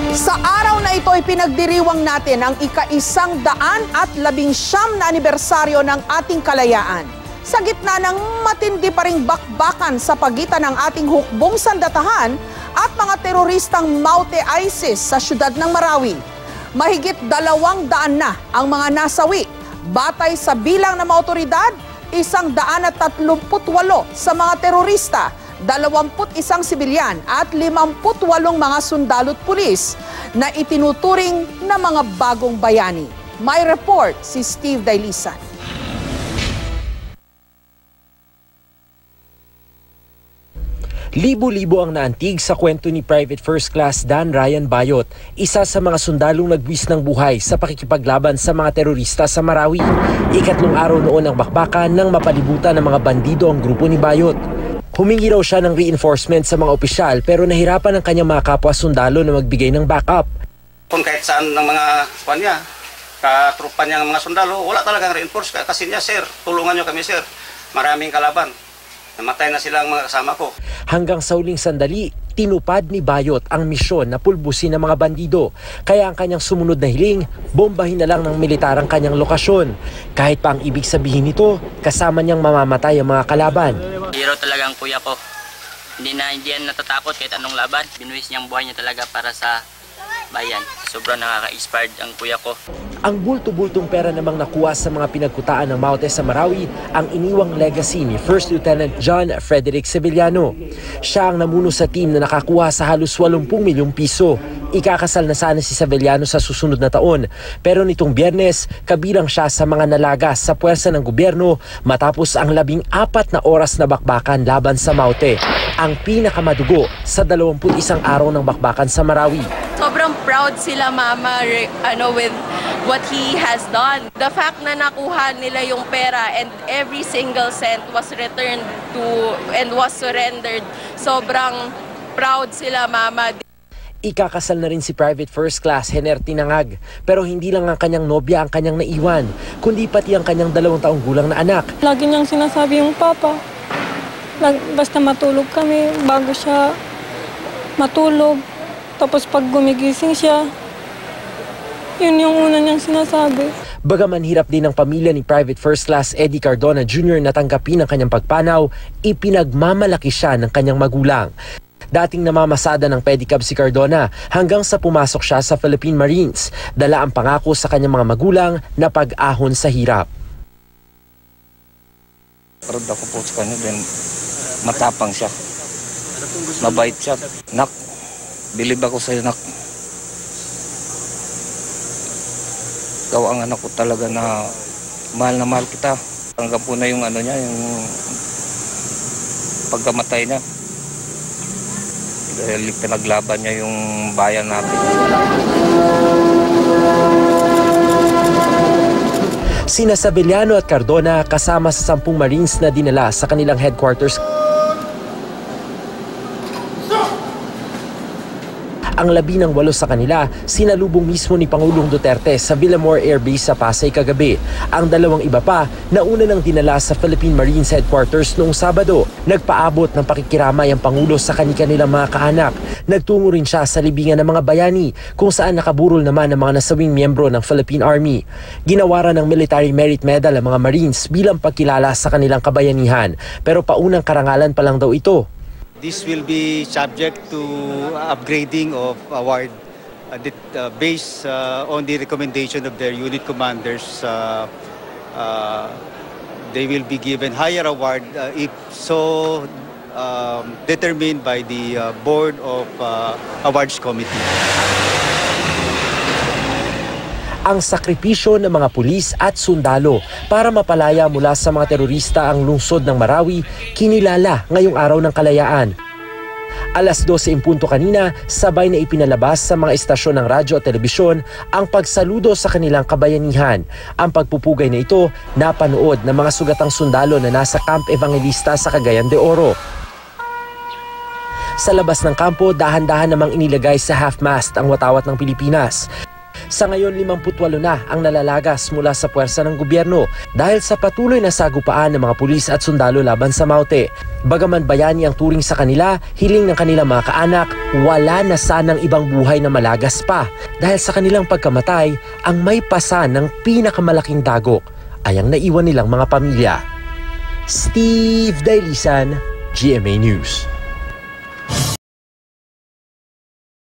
Sa araw na ito ay pinagdiriwang natin ang ika-119 na anibersaryo ng ating kalayaan. Sa gitna ng matindi pa ring bakbakan sa pagitan ng ating hukbong sandatahan at mga teroristang Maute ISIS sa syudad ng Marawi. Mahigit 200 na ang mga nasawi. Batay sa bilang ng mga otoridad, 138 sa mga terorista, 21 sibilyan at 58 mga sundalo't pulis na itinuturing na mga bagong bayani. May report si Steve Dailisan. Libo-libo ang naantig sa kwento ni Private First Class Dan Ryan Bayot, isa sa mga sundalong nagbuwis ng buhay sa pakikipaglaban sa mga terorista sa Marawi. Ikatlong araw noon ang bakbakan nang mapalibutan ng mga bandido ang grupo ni Bayot. Humingi raw siya ng reinforcement sa mga opisyal pero nahirapan ang kanyang mga kapwa sundalo na magbigay ng backup. Kung kahit saan ng mga kanya, katrupa niya ng mga sundalo, wala talagang reinforce kasi niya, sir, tulungan niyo kami, sir. Maraming kalaban. Namatay na sila ang mga kasama ko. Hanggang sa huling sandali, tinupad ni Bayot ang misyon na pulbusin ng mga bandido. Kaya ang kanyang sumunod na hiling, bombahin na lang ng militar ang kanyang lokasyon. Kahit pa ang ibig sabihin nito, kasama niyang mamamatay ang mga kalaban. Hero talaga ang kuya ko. Hindi yan natatakot kahit anong laban. Binuwis niyang buhay niya talaga para sa bayan. Sobrang nakaka-inspired ang kuya ko. Ang bulto-bultong pera namang nakuha sa mga pinagkutaan ng Maute sa Marawi ang iniwang legacy ni First Lieutenant John Frederick Sevillano. Siya ang namuno sa team na nakakuha sa halos 80 milyong piso. Ikakasal na sana si Sevillano sa susunod na taon. Pero nitong Biyernes, kabilang siya sa mga nalagas sa puwersa ng gobyerno matapos ang 14 na oras na bakbakan laban sa Maute. Ang pinakamadugo sa 21 araw ng bakbakan sa Marawi. Sobrang proud sila mama with what he has done. The fact na nakuha nila yung pera and every single cent was returned to and was surrendered. Sobrang proud sila mama. Ikakasal na rin si Private First Class Hener Tinangag. Pero hindi lang ang kanyang nobya ang kanyang naiwan, kundi pati ang kanyang 2 taong gulang na anak. Lagi niyang sinasabi yung papa, basta matulog kami bago siya matulog. Tapos pag gumigising siya, yun yung una niyang sinasabi. Bagaman hirap din ng pamilya ni Private First Class Eddie Cardona Jr. na tanggapin ang kanyang pagpanaw, ipinagmamalaki siya ng kanyang magulang. Dating namamasada ng pedicab si Cardona hanggang sa pumasok siya sa Philippine Marines. Dala ang pangako sa kanyang mga magulang na pag-ahon sa hirap. Proud ako po sa kanya, then matapang siya. Mabait siya. Nak, bilib ako sa'yo, nak. Ikaw ang anak ko talaga na mahal kita. Hanggang po na yung niya, yung pagkamatay niya. Dahil pinaglaban niya yung bayan natin. Sina Sevillano at Cardona kasama sa 10 Marines na dinala sa kanilang headquarters. Ang 18 sa kanila, sinalubong mismo ni Pangulong Duterte sa Villamor Air Base sa Pasay kagabi. Ang 2 iba pa, nauna nang dinala sa Philippine Marines Headquarters noong Sabado. Nagpaabot ng pakikiramay ang Pangulo sa kanilang mga kaanak. Nagtungo rin siya sa libingan ng mga bayani, kung saan nakaburol naman ang mga nasawing miyembro ng Philippine Army. Ginawaran ng Military Merit Medal ang mga Marines bilang pagkilala sa kanilang kabayanihan. Pero paunang karangalan pa lang daw ito. This will be subject to upgrading of award based on the recommendation of their unit commanders. They will be given higher award if so determined by the Board of Awards Committee. Ang sakripisyo ng mga pulis at sundalo para mapalaya mula sa mga terorista ang lungsod ng Marawi, kinilala ngayong araw ng kalayaan. Alas 12 kanina, sabay na ipinalabas sa mga istasyon ng radyo at telebisyon ang pagsaludo sa kanilang kabayanihan. Ang pagpupugay na ito napanood ng mga sugatang sundalo na nasa Camp Evangelista sa Cagayan de Oro. Sa labas ng kampo, dahan-dahan namang inilagay sa half-mast ang watawat ng Pilipinas. Sa ngayon, 58 na ang nalalagas mula sa puwersa ng gobyerno dahil sa patuloy na sagupaan ng mga pulis at sundalo laban sa Maute. Bagaman bayani ang turing sa kanila, hiling ng kanilang mga kaanak, wala na sanang ibang buhay na malagas pa dahil sa kanilang pagkamatay, ang may pasa ng pinakamalaking dagok ay ang naiwan nilang mga pamilya. Steve Dailisan, GMA News.